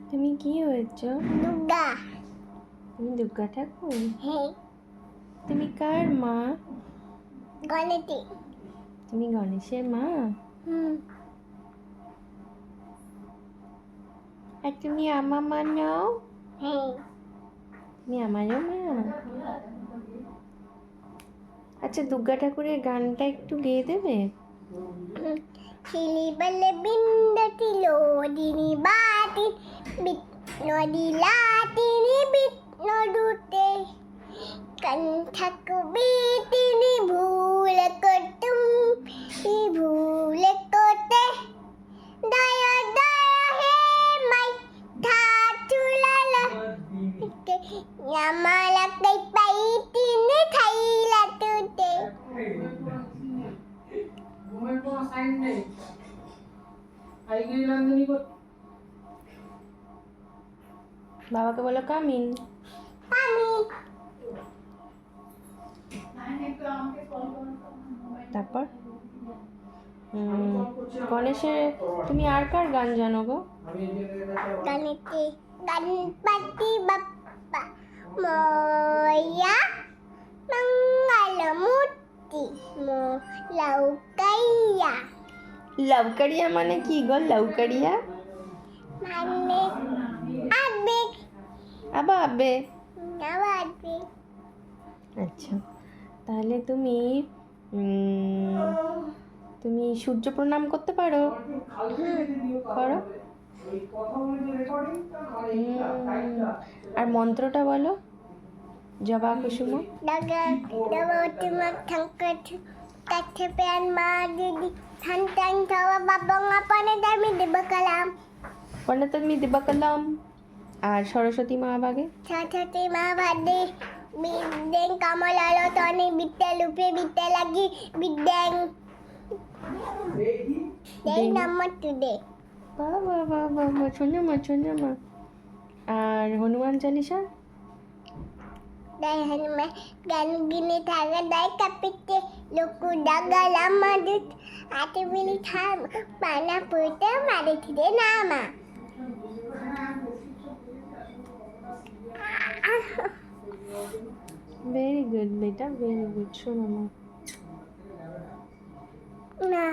তুমি কি হয়েছ? দুর্গা। তুমি দুর্গা ঠাকুর? হ্যাঁ। তুমি কার মা? গণেশী। তুমি গণেশের মা? আর তুমি আমার মা নাও? হ্যাঁ। তুমি আমারও মা? আচ্ছা, দুর্গা ঠাকুরের গানটা একটু গেয়ে দেবে? শিলি বলে বিন্দতি লোদিনী বাতি বিট নদী লাতিনি বিট নদুতে কণ্ঠক বিতিনি ভুল করতুম ভুল করতে দয়া দয়া হে মাই থাতুলালা Yamala kay paitini thaila tute. ঘুমের কোনো সাইন নেই। আইগিরি নন্দিনী কো বাবাকে বলো কামিন। Kami. তারপর গণেশের তুমি আর কার গান জানো গো? Ganiti Ganpati Bappa Moya Mangalamurti Mo Laukaya লাউকারিয়া মানে কি গো? লাউকারিয়া Mane Abik আবে। Nawadi আচ্ছা, তাহলে তুমি তুমি সূর্য প্রণাম করতে পারো? করো। আর মন্ত্রটা বলো, জবা কুসুম। Daga Dawati Matangkat Katepian Madidi Hantang Tawa Babang Apane Dami di Bakalam পণ্ডিতমি দিবাকলাম। আর সরস্বতী মা বাগে Tatati Mabadi Bideng Kamalalo Tony Bitelupe Bitelagi Bideng Day number today বাবা শোনো মা। আর Hanuman Chalisa? Day Hanma Gan Gini Taga Day Kapite Luku Daga Lamadut Ati Vili Tham Mana Puta Maditide Nama very good বেটা, very good. শোনো মা। Na